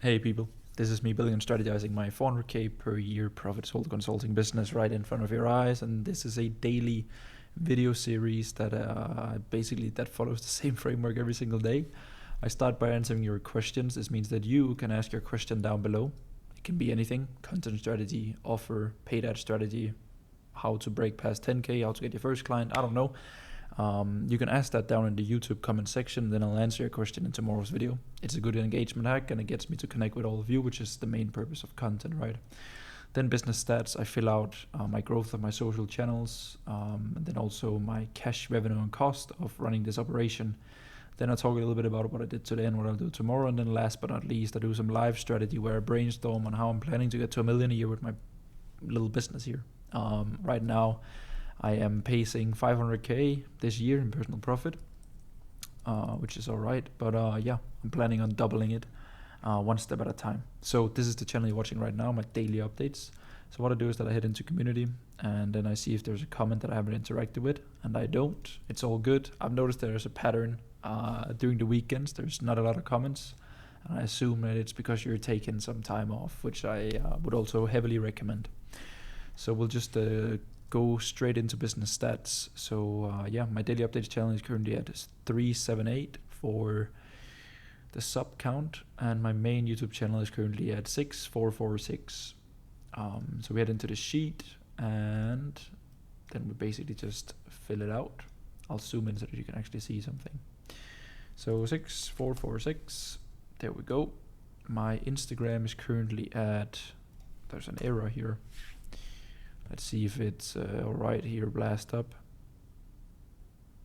Hey people, this is me building and strategizing my 400k per year profit sold consulting business right in front of your eyes, and this is a daily video series that that follows the same framework every single day. I start by answering your questions. This means that you can ask your question down below. It can be anything: content strategy, offer, paid ad strategy, how to break past 10k, how to get your first client, I don't know. You can ask that down in the YouTube comment section, then I'll answer your question in tomorrow's video. It's a good engagement hack and it gets me to connect with all of you, which is the main purpose of content, right? Then business stats, I fill out my growth of my social channels, and then also my cash revenue and cost of running this operation. Then I talk a little bit about what I did today and what I'll do tomorrow. And then last but not least, I do some live strategy where I brainstorm on how I'm planning to get to $1 million a year with my little business here. Right now, I am pacing 500k this year in personal profit, which is all right. But yeah, I'm planning on doubling it one step at a time. So this is the channel you're watching right now, my daily updates. So what I do is that I head into community and then I see if there's a comment that I haven't interacted with, and I don't. It's all good. I've noticed there's a pattern during the weekends. There's not a lot of comments. And I assume that it's because you're taking some time off, which I would also heavily recommend. So we'll just go straight into business stats. So yeah, my daily updates channel is currently at 378 for the sub count, and my main YouTube channel is currently at 6446. So we head into the sheet and then we basically just fill it out. I'll zoom in so that you can actually see something. So 6446, there we go. My Instagram is currently at, there's an error here. Let's see if it's all right here, blast up.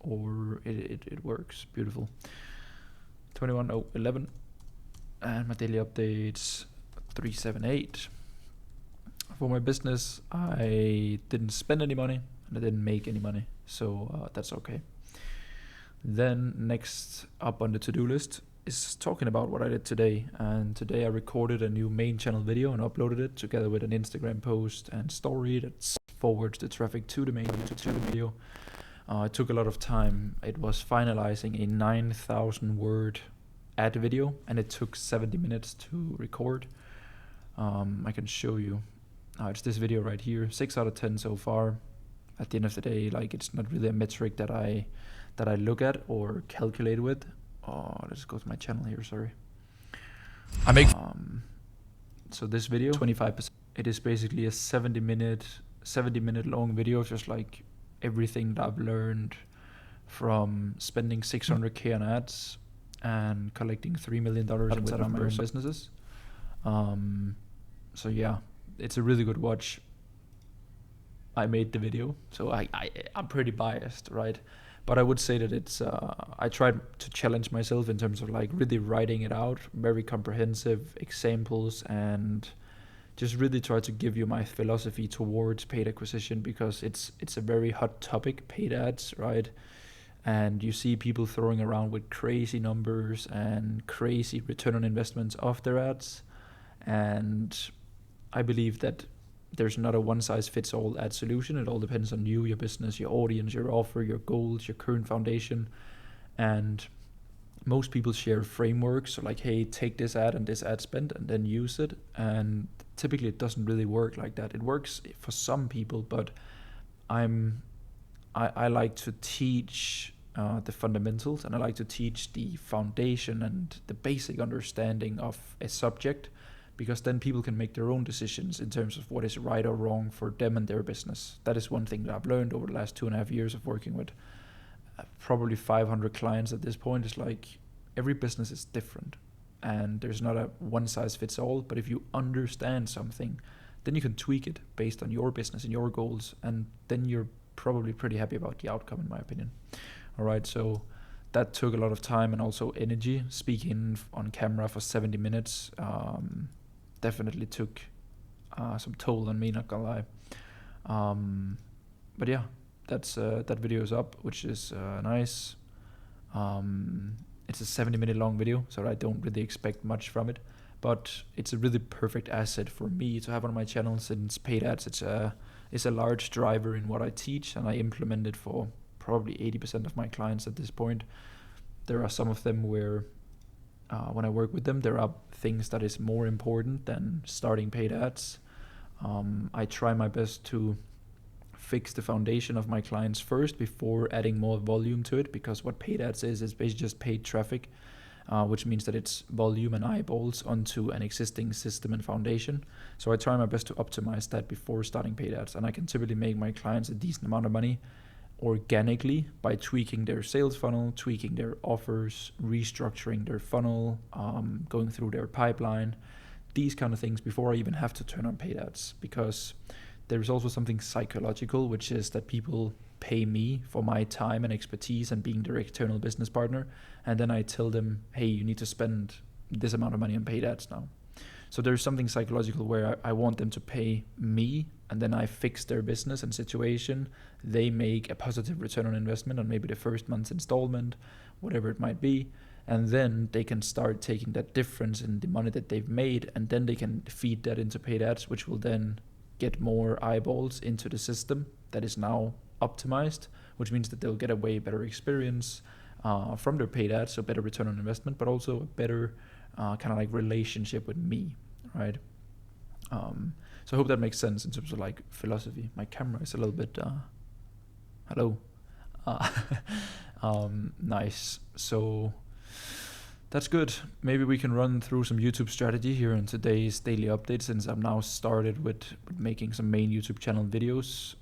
Or it works, beautiful. 21:11, and my daily updates 378. For my business, I didn't spend any money and I didn't make any money, so that's okay. Then next up on the to-do list is talking about what I did today, and today I recorded a new main channel video and uploaded it together with an Instagram post and story that forwards the traffic to the main YouTube channel video. It took a lot of time. It was finalizing a 9,000 word ad video and it took 70 minutes to record. I can show you. It's this video right here, 6 out of 10 so far. At the end of the day, like, it's not really a metric that I look at or calculate with. Let's go to my channel here, sorry. I make so this video 25%. It is basically a 70 minute long video, just like everything that I've learned from spending 600k on ads and collecting $3 million inside of my own businesses. So yeah, it's a really good watch. I made the video, so I'm pretty biased, right? But I would say that it's, I tried to challenge myself in terms of like really writing it out, very comprehensive examples, and just really try to give you my philosophy towards paid acquisition, because it's a very hot topic, paid ads, right? And you see people throwing around with crazy numbers and crazy return on investments of their ads. And I believe that there's not a one-size-fits-all ad solution. It all depends on you, your business, your audience, your offer, your goals, your current foundation. And most people share frameworks, so like, hey, take this ad and this ad spend and then use it. And typically it doesn't really work like that. It works for some people, but I like to teach the fundamentals, and I like to teach the foundation and the basic understanding of a subject, because then people can make their own decisions in terms of what is right or wrong for them and their business. That is one thing that I've learned over the last 2.5 years of working with probably 500 clients at this point. Is like, every business is different and there's not a one size fits all, but if you understand something, then you can tweak it based on your business and your goals, and then you're probably pretty happy about the outcome, in my opinion. All right, so that took a lot of time and also energy. Speaking on camera for 70 minutes definitely took some toll on me, not gonna lie. But yeah, that's that video is up, which is nice. It's a 70-minute long video, so I don't really expect much from it, but it's a really perfect asset for me to have on my channel, since paid ads it's a large driver in what I teach, and I implement it for probably 80% of my clients at this point. There are some of them where when I work with them, there are things that is more important than starting paid ads. I try my best to fix the foundation of my clients first before adding more volume to it, because what paid ads is basically just paid traffic, which means that it's volume and eyeballs onto an existing system and foundation. So I try my best to optimize that before starting paid ads, and I can typically make my clients a decent amount of money organically by tweaking their sales funnel, tweaking their offers, restructuring their funnel, going through their pipeline, these kind of things before I even have to turn on paid ads. Because there's also something psychological, which is that people pay me for my time and expertise and being their external business partner, and then I tell them, hey, you need to spend this amount of money on paid ads now. So there's something psychological where I want them to pay me, and then I fix their business and situation. They make a positive return on investment on maybe the first month's installment, whatever it might be, and then they can start taking that difference in the money that they've made, and then they can feed that into paid ads, which will then get more eyeballs into the system that is now optimized, which means that they'll get a way better experience from their paid ads, so better return on investment, but also a better kind of like relationship with me, right? So I hope that makes sense in terms of like philosophy. My camera is a little bit hello. Nice. So that's good. Maybe we can run through some YouTube strategy here in today's daily update, since I've now started with making some main YouTube channel videos.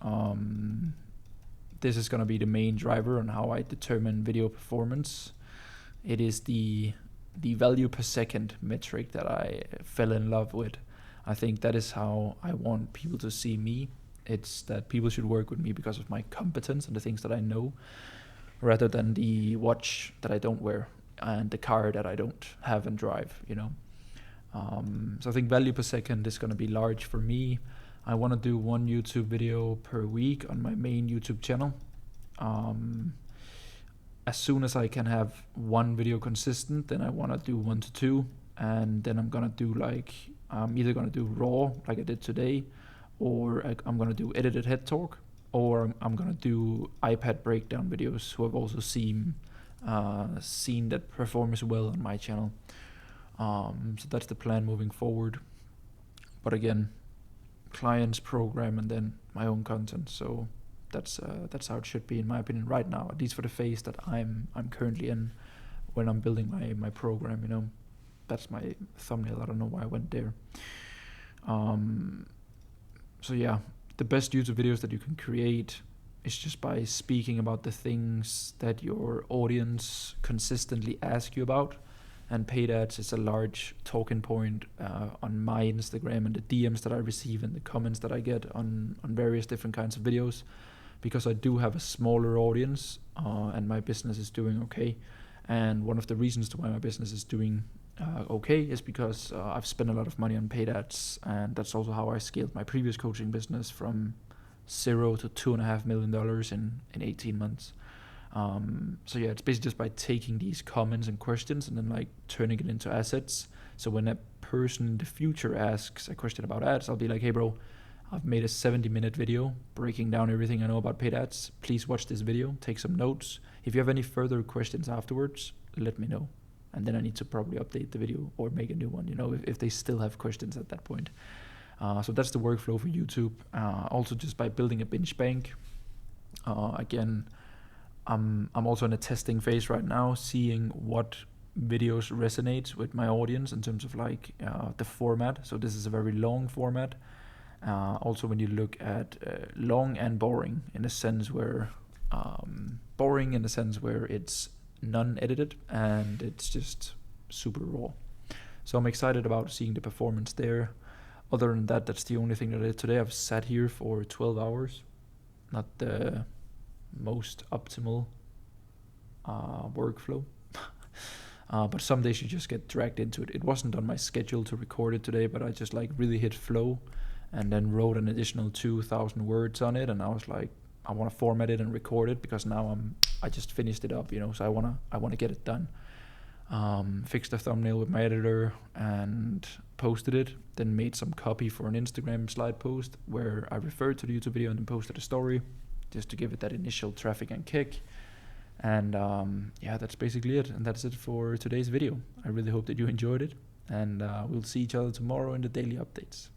This is going to be the main driver on how I determine video performance. It is the value per second metric that I fell in love with. I think that is how I want people to see me. It's that people should work with me because of my competence and the things that I know, rather than the watch that I don't wear and the car that I don't have and drive, you know. So I think value per second is going to be large for me. I want to do one YouTube video per week on my main YouTube channel. As soon as I can have one video consistent, then I want to do 1 to 2, and then I'm gonna do like, I'm either gonna do raw like I did today, or I'm gonna do edited head talk, or I'm gonna do iPad breakdown videos, who have also seen that performs well on my channel. So that's the plan moving forward. But again, clients, program, and then my own content. So that's how it should be, in my opinion, right now, at least for the phase that I'm currently in when I'm building my program, you know. That's my thumbnail. I don't know why I went there. So yeah, the best YouTube videos that you can create is just by speaking about the things that your audience consistently ask you about. And paid ads is a large talking point on my Instagram and the DMs that I receive and the comments that I get on various different kinds of videos, because I do have a smaller audience and my business is doing okay. And one of the reasons to why my business is doing okay is because I've spent a lot of money on paid ads, and that's also how I scaled my previous coaching business from $0 to $2.5 million in 18 months. So yeah, it's basically just by taking these comments and questions and then like turning it into assets. So when a person in the future asks a question about ads, I'll be like, hey bro, I've made a 70-minute video breaking down everything I know about paid ads. Please watch this video, take some notes. If you have any further questions afterwards, let me know. And then I need to probably update the video or make a new one, you know, if they still have questions at that point. So that's the workflow for YouTube. Also just by building a binge bank. Again, I'm also in a testing phase right now, seeing what videos resonate with my audience in terms of like the format. So this is a very long format. Also when you look at long and boring in a sense where it's non-edited and it's just super raw. So I'm excited about seeing the performance there. Other than that, that's the only thing that I did today. I've sat here for 12 hours. Not the most optimal workflow. But some days you just get dragged into it. It wasn't on my schedule to record it today, but I just like really hit flow and then wrote an additional 2,000 words on it, and I was like, I want to format it and record it because now I just finished it up, you know, so I wanna get it done. Fixed the thumbnail with my editor and posted it, then made some copy for an Instagram slide post where I referred to the YouTube video and then posted a story just to give it that initial traffic and kick. And yeah, that's basically it. And that's it for today's video. I really hope that you enjoyed it. And we'll see each other tomorrow in the daily updates.